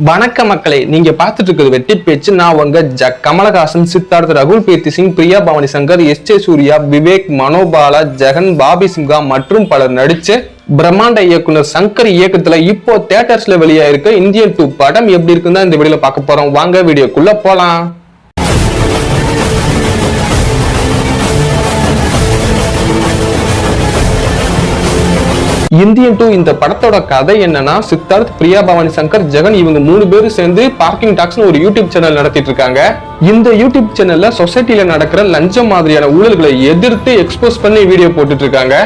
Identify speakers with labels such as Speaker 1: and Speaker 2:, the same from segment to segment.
Speaker 1: வணக்க மக்களே, நீங்க பார்த்துட்டு இருக்கிறது வெட்டி பேச்சு. நான் உங்க கமலஹாசன், சித்தார்த், ரகுல் பிரீத் சிங், பிரியா பவானி சங்கர், எஸ்.ஜே. சூர்யா, விவேக், மனோபாலா, ஜெகன், பாபி சிம்ஹா மற்றும் பலர் நடிச்சு பிரம்மாண்ட இயக்குனர் சங்கர் இயக்கத்துல இப்போ தியேட்டர்ஸ்ல வெளியாயிருக்க இந்தியன் 2 படம் எப்படி இருக்குன்னு இந்த வீடியோல பார்க்க போறோம். வாங்க வீடியோக்குள்ள போலாம். இந்தியன் 2 இந்த படத்தோட கதை என்னன்னா, சித்தார்த், பிரியா பவானி சங்கர், ஜெகன் இவங்க 3 பேரும் சேர்ந்து பார்க்கிங் டாக்ஸ்னு ஒரு யூடியூப் சேனல் நடத்திட்டு இருக்காங்க. இந்த யூடியூப் சேனல்ல சொசைட்டில நடக்கிற லஞ்சம் மாதிரியான ஊழல்களை எதிர்த்து எக்ஸ்போஸ் பண்ணி வீடியோ போட்டுட்டு இருக்காங்க.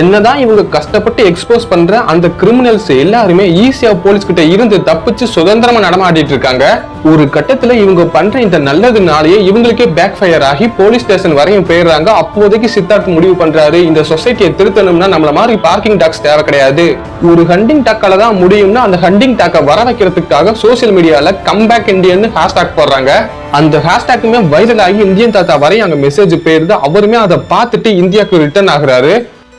Speaker 1: என்னதான் இவங்க கஷ்டப்பட்டு எக்ஸ்போஸ் பண்ற அந்த கிரிமினல்ஸ் எல்லாருமே ஈஸியா போலீஸ் கிட்ட இருந்து தப்பிச்சு சுதந்திரமா நடமாடிட்டு இருக்காங்க. ஒரு கட்டத்துல இவங்க பண்ற இந்த நல்லதுனாலேயே இவங்களுக்கே பேக் ஃபயர் ஆகி போலீஸ் ஸ்டேஷன் வரையும் போயிடுறாங்க. அப்போதைக்கு சித்தார்த் முடிவு பண்றாரு, இந்த சொசைட்டியை திருத்தணும்னா நம்மள மாதிரி பார்க்கிங் டாக்ஸ் தேவை கிடையாது, ஒரு ஹண்டிங் டாக்கால தான் முடியும்னா அந்த ஹண்டிங் டாக்கை வர வைக்கிறதுக்காக சோசியல் மீடியால கம்பேக் இந்தியன் ஹேஷ்டாக் போடுறாங்க. அந்த ஹேஷ்டாக்குமே வைரல் ஆகி இந்தியன் தாத்தா வரையும் அங்க மெசேஜ் போயிருது. அவருமே அதை பார்த்துட்டு இந்தியாவுக்கு ரிட்டர்ன் ஆகுறாரு.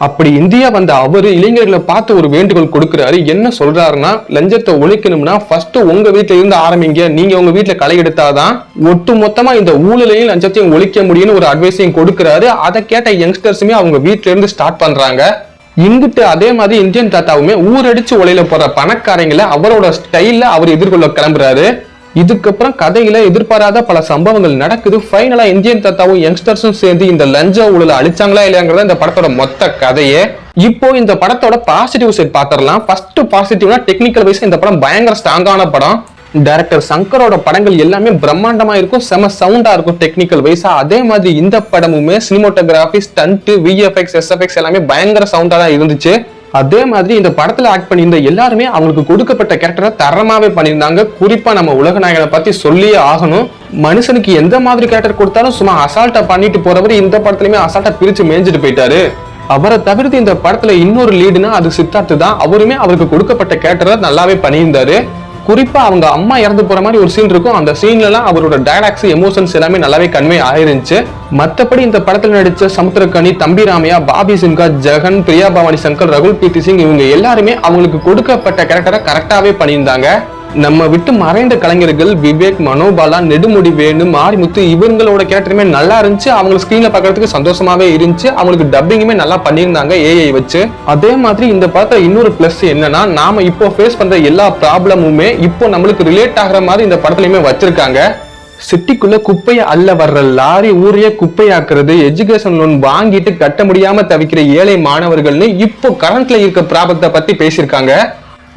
Speaker 1: அப்படி இந்தியா வந்த அவரு இளைஞர்களை பார்த்து ஒரு வேண்டுகோள் கொடுக்கிறாரு. என்ன சொல்றாருன்னா, லஞ்சத்தை ஒழிக்கணும்னா ஃபர்ஸ்ட் உங்க வீட்டுல இருந்து ஆரம்பிங்க, நீங்க உங்க வீட்டுல களை எடுத்தாதான் ஒட்டு மொத்தமா இந்த ஊழலையும் லஞ்சத்தையும் ஒழிக்க முடியும்னு ஒரு அட்வைஸையும் கொடுக்கிறாரு. அதை கேட்ட யங்ஸ்டர்ஸுமே அவங்க வீட்டுல இருந்து ஸ்டார்ட் பண்றாங்க. இங்கிட்டு அதே மாதிரி இந்தியன் தாத்தாவுமே ஊரடிச்சு உலையில போற பணக்காரங்களை அவரோட ஸ்டைல்ல அவர் எதிர்கொள்ள கிளம்புறாரு. இதுக்கப்புறம் கதையில எதிர்பாராத பல சம்பவங்கள் நடக்குது. ஃபைனலா இந்தியன் தாத்தாவும் யங்ஸ்டர்ஸும் சேர்ந்து இந்த லஞ்ச ஊழலை அழிச்சாங்களா இல்லையாங்கிறத இந்த படத்தோட மொத்த கதையே. இப்போ இந்த படத்தோட பாசிட்டிவ் சைட் பாத்திரலாம். ஃபர்ஸ்ட் பாசிட்டிவ்னா, டெக்னிக்கல் வைஸ் இந்த படம் பயங்கர ஸ்ட்ராங்கான படம். டைரக்டர் சங்கரோட படங்கள் எல்லாமே பிரம்மாண்டமா இருக்கும், செம சவுண்டா இருக்கும் டெக்னிக்கல் வைஸா. அதே மாதிரி இந்த படமுமே சினிமோட்டோகிராஃபி, ஸ்டண்ட், விஎஃப்எக்ஸ், எஸ்எஃப்எக்ஸ் எல்லாமே பயங்கர சவுண்டா தான் இருந்துச்சு. அதே மாதிரி இந்த படத்துல ஆக்ட் பண்ணியிருந்த எல்லாருமே அவங்களுக்கு கொடுக்கப்பட்ட கேரக்டரை தரமாவே பண்ணியிருந்தாங்க. குறிப்பா நம்ம உலக நாயகனை பத்தி சொல்லியே ஆகணும். மனுஷனுக்கு எந்த மாதிரி கேரக்டர் கொடுத்தாலும் சும்மா அசால்ட்டா பண்ணிட்டு போறவர் இந்த படத்துலயுமே அசால்ட்டா பிரிச்சு மேய்ஞ்சிட்டு போயிட்டாரு. அவரை தவிர்த்து இந்த படத்துல இன்னொரு லீடுனா அது சித்தார்த் தான். அவருமே அவருக்கு கொடுக்கப்பட்ட கேரக்டரை நல்லாவே பண்ணியிருந்தாரு. குறிப்பா அவங்க அம்மா இறந்து போற மாதிரி ஒரு சீன் இருக்கும். அந்த சீன்ல எல்லாம் அவரோட டயலாக்ஸ், எமோஷன்ஸ் எல்லாமே நல்லாவே கன்வே ஆயிருந்துச்சு. மத்தபடி இந்த படத்துல நடிச்ச சமுத்திரக்கனி, தம்பி ராமையா, பாபி சிம்ஹா, ஜெகன், பிரியா பவானி சங்கர், ரகுல் பிரீத் சிங் இவங்க எல்லாருமே அவங்களுக்கு கொடுக்கப்பட்ட கேரக்டரை கரெக்டாவே பண்ணியிருந்தாங்க. நம்ம விட்டு மறைந்த கலைஞர்கள் விவேக், மனோபாலா, நெடுமுடி வேணு, மாரிமுத்து இவங்களோட கேரக்டருமே நல்லா இருந்துச்சு. அவங்க ஸ்கிரீன்ல பாக்குறதுக்கு சந்தோஷமாவே இருந்துச்சு. அவங்களுக்கு டப்பிங்குமே நல்லா பண்ணியிருந்தாங்க ஏஐ வச்சு. அதே மாதிரி இந்த படத்துல இன்னொரு பிளஸ் என்னன்னா, நாம இப்போ ஃபேஸ் பண்ற எல்லா ப்ராப்ளமுமே இப்போ நம்மளுக்கு ரிலேட் ஆகிற மாதிரி இந்த படத்துலயுமே வச்சிருக்காங்க. சிட்டிக்குள்ள குப்பையை அள்ள வர்ற லாரி ஊரையே குப்பையாக்குறது, எஜுகேஷன் லோன் வாங்கிட்டு கட்ட முடியாம தவிக்கிற ஏழை மாணவர்கள்னு இப்போ கரண்ட்ல இருக்க ப்ராப்ளத்தை பத்தி பேசியிருக்காங்க.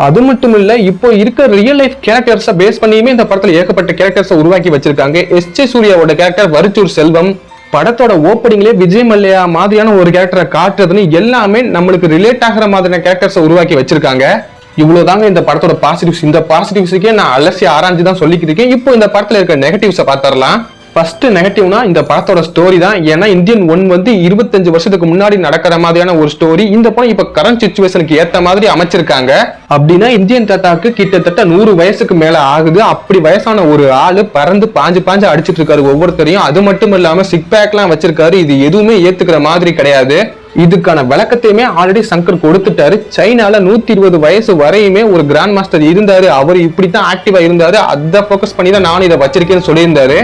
Speaker 1: அது மட்டும் இல்ல, இப்போ இருக்க ரியல் லைஃப் கேரக்டர்ஸை பேஸ் பண்ணியுமே இந்த படத்துல ஏகப்பட்ட கேரக்டர்ஸை உருவாக்கி வச்சிருக்காங்க. எஸ்.ஜே. சூர்யாவோட கேரக்டர் வரிச்சூர் செல்வம், படத்தோட ஓப்பனிங்லேயே விஜய் மல்லையா மாதிரியான ஒரு கேரக்டரை காட்டுறதுன்னு எல்லாமே நம்மளுக்கு ரிலேட் ஆகிற மாதிரியான கேரக்டர்ஸை உருவாக்கி வச்சிருக்காங்க. இவ்வளவுதாங்க இந்த படத்தோட பாசிட்டிவ்ஸ். இந்த பாசிட்டிவ்ஸுக்கே நான் அலசி ஆராய்ஞ்சு தான் சொல்லிக்கிட்டு இருக்கேன். இப்போ இந்த படத்துல இருக்க நெகட்டிவ்ஸை பார்த்துடலாம். ஃபர்ஸ்ட் நெகட்டிவ்னா இந்த படத்தோட ஸ்டோரி தான். ஏன்னா இந்தியன் 1 வந்து 25 வருஷத்துக்கு முன்னாடி நடக்கிற மாதிரியான ஒரு ஸ்டோரி. இந்த படம் இப்ப கரண்ட் சிச்சுவேஷனுக்கு ஏத்த மாதிரி அமைச்சிருக்காங்க. அப்படின்னா இந்தியன் தாத்தாக்கு கிட்டத்தட்ட 100 வயசுக்கு மேல ஆகுது. அப்படி வயசான ஒரு ஆளு பறந்து பாஞ்சு அடிச்சிட்டு இருக்காரு ஒவ்வொருத்தரையும். அது மட்டும் இல்லாம சிக் பேக் எல்லாம் வச்சிருக்காரு. இது எதுவுமே ஏத்துக்கிற மாதிரி கிடையாது. இதுக்கான விளக்கத்தையுமே ஆல்ரெடி சங்கர் கொடுத்துட்டாரு. சைனால 120 வயசு வரையுமே ஒரு கிராண்ட் மாஸ்டர் இருந்தாரு. அவர் இப்படித்தான் ஆக்டிவா இருந்தாரு. அதை போக்கஸ் பண்ணி தான் நானும் இதை வச்சிருக்கேன்னு சொல்லியிருந்தாரு.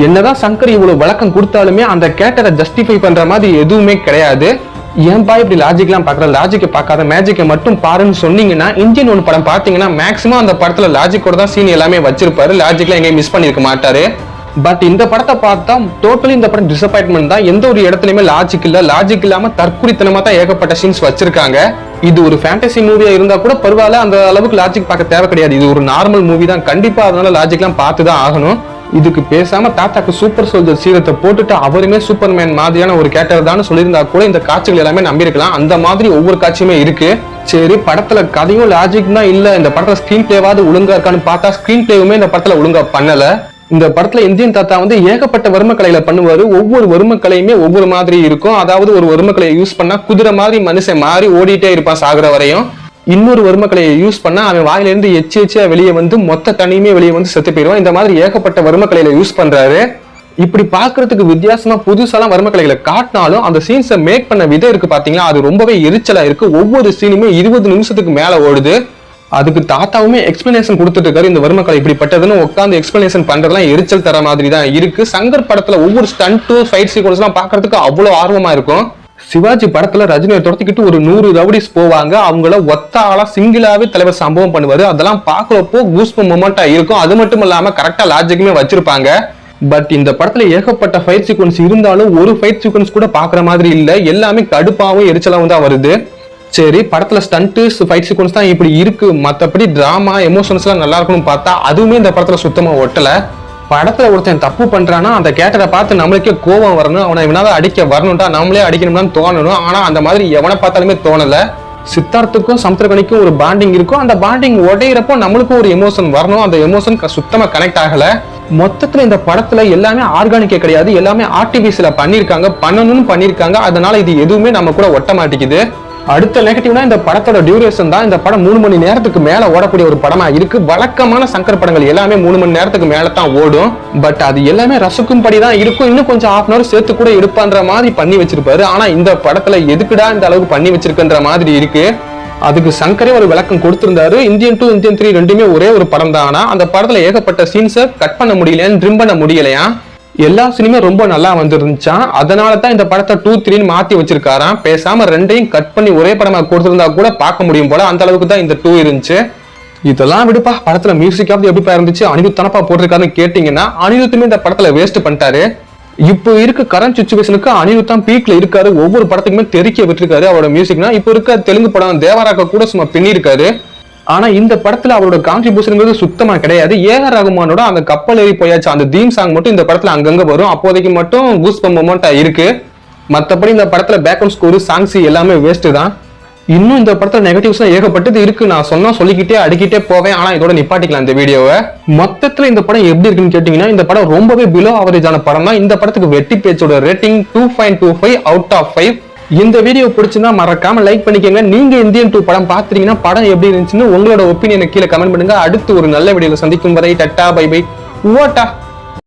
Speaker 1: என்னதான் சங்கர் இவ்வளவு விளக்கம் கொடுத்தாலுமே அந்த கேரக்டரை ஜஸ்டிஃபை பண்ற மாதிரி எதுவுமே கிடையாது. ஏன்பா இப்படி லாஜிக்லாம் பாக்குற, லாஜிக்கை பார்க்காத மேஜிக்கை மட்டும் பாருன்னு சொன்னீங்கன்னா, இந்தியன் 1 படம் பாத்தீங்கன்னா மேக்சிமம் அந்த படத்துல லாஜிக்கோட தான் சீன் எல்லாமே வச்சிருப்பாரு. லாஜிக்லாம் எங்கேயும் மிஸ் பண்ணிருக்க மாட்டாரு. பட் இந்த படத்தை பார்த்தா டோட்டலி இந்த படம் டிசப்பாயின்மெண்ட் தான். எந்த ஒரு இடத்துலயுமே லாஜிக் இல்ல. லாஜிக் இல்லாம தற்குறித்தனமா தான் ஏகப்பட்ட சீன்ஸ் வச்சிருக்காங்க. இது ஒரு ஃபேண்டசி மூவியா இருந்தா கூட பரவாயில்ல, அந்த அளவுக்கு லாஜிக் பார்க்க தேவை கிடையாது. இது ஒரு நார்மல் மூவி தான். கண்டிப்பா அதனால லாஜிக்லாம் பார்த்து தான் ஆகணும். இதுக்கு பேசாம தாத்தாக்கு சூப்பர் சோல்ஜர் சீரத்தை போட்டுட்டு அவருமே சூப்பர்மேன் மாதிரியான ஒரு கேரக்டர் தான் சொல்லியிருந்தா கூட இந்த காட்சிகள் எல்லாமே நம்பியிருக்கலாம். அந்த மாதிரி ஒவ்வொரு காட்சியுமே இருக்கு. சரி, படத்துல கதையும் லாஜிக் தான் இல்ல, இந்த படத்துல ஸ்கிரீன் பிளேவாவது ஒழுங்கா இருக்கான்னு பார்த்தா ஸ்கிரீன் பிளேவுமே இந்த படத்துல ஒழுங்கா பண்ணல. இந்த படத்துல இந்தியன் தாத்தா வந்து ஏகப்பட்ட வர்ம கலையில பண்ணுவாரு. ஒவ்வொரு வர்ம கலையுமே ஒவ்வொரு மாதிரி இருக்கும். அதாவது ஒரு வர்ம கலையை யூஸ் பண்ணா குதிரை மாதிரி மனுஷன் மாறி ஓடிட்டே இருப்பான் சாகுற வரையும். இன்னொரு வர்மக்கலையை யூஸ் பண்ணா அவன் வாயிலிருந்து எச்சியா வெளியே வந்து மொத்த தனியுமே வெளியே வந்து செத்து போயிடுவான். இந்த மாதிரி ஏகப்பட்ட வர்மக்கலையில யூஸ் பண்றாரு. இப்படி பாக்குறதுக்கு வித்தியாசமா புதுசாலாம் வர்மக்கலைகளை காட்டினாலும் அந்த சீன்ஸை மேக் பண்ண விதம் இருக்கு பாத்தீங்களா, அது ரொம்பவே எரிச்சலா இருக்கு. ஒவ்வொரு சீனுமே 20 நிமிஷத்துக்கு மேல ஓடுது. அதுக்கு தாத்தாவுமே எக்ஸ்பிளனேஷன் கொடுத்துட்டு இருக்காரு. இந்த வர்மக்கலை இப்படிப்பட்டதுன்னு உட்காந்து எக்ஸ்பிளனேஷன் பண்றதுலாம் எரிச்சல் தர மாதிரி தான் இருக்கு. சங்கர் படத்துல ஒவ்வொரு ஸ்டண்ட் ஃபைட் சீக்வன்ஸ் எல்லாம் பாக்குறதுக்கு அவ்வளவு ஆர்வமா இருக்கும். சிவாஜி படத்துல ரஜினியை துரத்திக்கிட்டு ஒரு 100 ரவுடிஸ் போவாங்க. அவங்கள ஒத்த ஆளா சிங்கிளாவே தலைவர் சம்பவம் பண்ணுவாரு. அதெல்லாம் பாக்குறப்போ கூஸ்பம் மொமெண்டா இருக்கும். அது மட்டும் இல்லாம கரெக்டா லாஜிக்குமே வச்சிருப்பாங்க. பட் இந்த படத்துல ஏகப்பட்ட ஃபைட் சீக்வன்ஸ் இருந்தாலும் ஒரு ஃபைட் சீக்வன்ஸ் கூட பாக்குற மாதிரி இல்ல. எல்லாமே கடுப்பாவும் எரிச்சலாவும் தான் வருது. சரி, படத்துல ஸ்டண்ட் ஃபைட் சீக்வன்ஸ் தான் இப்படி இருக்கு, மத்தபடி டிராமா எமோஷன்ஸ் எல்லாம் நல்லா இருக்கும்னு பார்த்தா அதுவுமே இந்த படத்துல சுத்தமா ஒட்டல. படத்துல ஒருத்தன் தப்பு பண்றானா அந்த கேரக்டரை பார்த்து நம்மளுக்கே கோபம் வரணும், அவனை எவனாவது அடிக்க வரணும்டா, நம்மளே அடிக்கணும்னு தோணணும். ஆனா அந்த மாதிரி எவனை பார்த்தாலுமே தோணல. சித்தார்த்துக்கும் சமுத்திரகனிக்கும் ஒரு பாண்டிங் இருக்கும். அந்த பாண்டிங் உடையிறப்போ நம்மளுக்கும் ஒரு எமோஷன் வரணும். அந்த எமோஷன் சுத்தமா கனெக்ட் ஆகல. மொத்தத்துல இந்த படத்துல எல்லாமே ஆர்கானிக்கே கிடையாது, எல்லாமே ஆர்டிபிஷியலா பண்ணிருக்காங்க, பண்ணணும்னு பண்ணிருக்காங்க. அதனால இது எதுவுமே நம்ம கூட ஒட்ட மாட்டேங்குது. அடுத்த நெகட்டிவ்னா இந்த படத்தோட டியூரேஷன் தான். இந்த படம் 3 மணி நேரத்துக்கு மேல ஓடக்கூடிய ஒரு படமா இருக்கு. வழக்கமான சங்கர் படங்கள் எல்லாமே 3 மணி நேரத்துக்கு மேல தான் ஓடும். பட் அது எல்லாமே ரசிக்கும்படி தான் இருக்கும். இன்னும் கொஞ்சம் ½ hour சேர்த்து கூட எடுப்பான்ற மாதிரி பண்ணி வச்சிருப்பாரு. ஆனா இந்த படத்துல எதுக்குடா இந்த அளவுக்கு பண்ணி வச்சிருக்குன்ற மாதிரி இருக்கு. அதுக்கு சங்கரே ஒரு விளக்கம் கொடுத்திருந்தாரு. இந்தியன் 2 இந்தியன் 3 ரெண்டுமே ஒரே ஒரு படம் தான். ஆனா அந்த படத்துல ஏகப்பட்ட சீன்ஸை கட் பண்ண முடியலையா, ட்ரிம் பண்ண முடியலையா. எல்லா சினிமே ரொம்ப நல்லா வந்துருந்துச்சான். அதனால தான் இந்த படத்தை 2, 3 மாத்தி வச்சிருக்காராம். பேசாம ரெண்டையும் கட் பண்ணி ஒரே படமா கொடுத்திருந்தா கூட பார்க்க முடியும் போல, அந்த அளவுக்கு தான் இந்த 2 இருந்துச்சு. இதெல்லாம் விடுப்பா, படத்துல மியூசிக்காவது எப்படிப்பா இருந்துச்சு, அனிருத் தானப்பா போட்டிருக்காருன்னு கேட்டீங்கன்னா அனிருத்துமே இந்த படத்துல வேஸ்ட் பண்ணிட்டாரு. இப்போ இருக்க கரண்ட் சிச்சுவேஷனுக்கு அனிருத் தான் பீக்ல இருக்காரு. ஒவ்வொரு படத்துக்குமே தெறிக்க விட்டுருக்காரு அவரோட மியூசிக்னா. இப்போ இருக்க தெலுங்கு படம் தேவராக்க கூட சும்மா பின்னிருக்காரு. ஆனா இந்த படத்துல அவரோட கான்ட்ரிபியூஷன் சுத்தமா கிடையாது. ஏஆர் ரகுமானோட அந்த கப்பல் ஏறி போயாச்சு அந்த தீம் சாங் மட்டும் இந்த படத்துல அங்கங்க வரும். அப்போதைக்கு மட்டும் கூஸ்பம் மொமெண்டா இருக்கு. மத்தபடி இந்த படத்துல பேக்ரவுண்ட் ஸ்கோர், சாங்ஸ் எல்லாமே வேஸ்ட் தான். இன்னும் இந்த படத்துல நெகட்டிவ்ஸ் ஏகப்பட்டது இருக்கு. நான் சொல்லிக்கிட்டே அடிக்கிட்டே போவேன். ஆனா இதோட நிப்பாட்டிக்கலாம் இந்த வீடியோவை. மொத்தத்துல இந்த படம் எப்படி இருக்குன்னு கேட்டீங்கன்னா, இந்த படம் ரொம்பவே பிலோ ஆவரேஜான படம் தான். இந்த படத்துக்கு வெட்டி பேச்சோட ரேட்டிங் 2.25 அவுட் ஆஃப் 5. இந்த வீடியோ பிடிச்சுன்னா மறக்காம லைக் பண்ணிக்கங்க. நீங்க இந்தியன் 2 படம் பாத்தீங்கன்னா படம் எப்படி இருந்துச்சுன்னு உங்களோட ஒப்பீனியனை கீழே கமெண்ட் பண்ணுங்க. அடுத்து ஒரு நல்ல வீடியோல சந்திக்கும் வரை டட்டா பை பை ஓட்டா.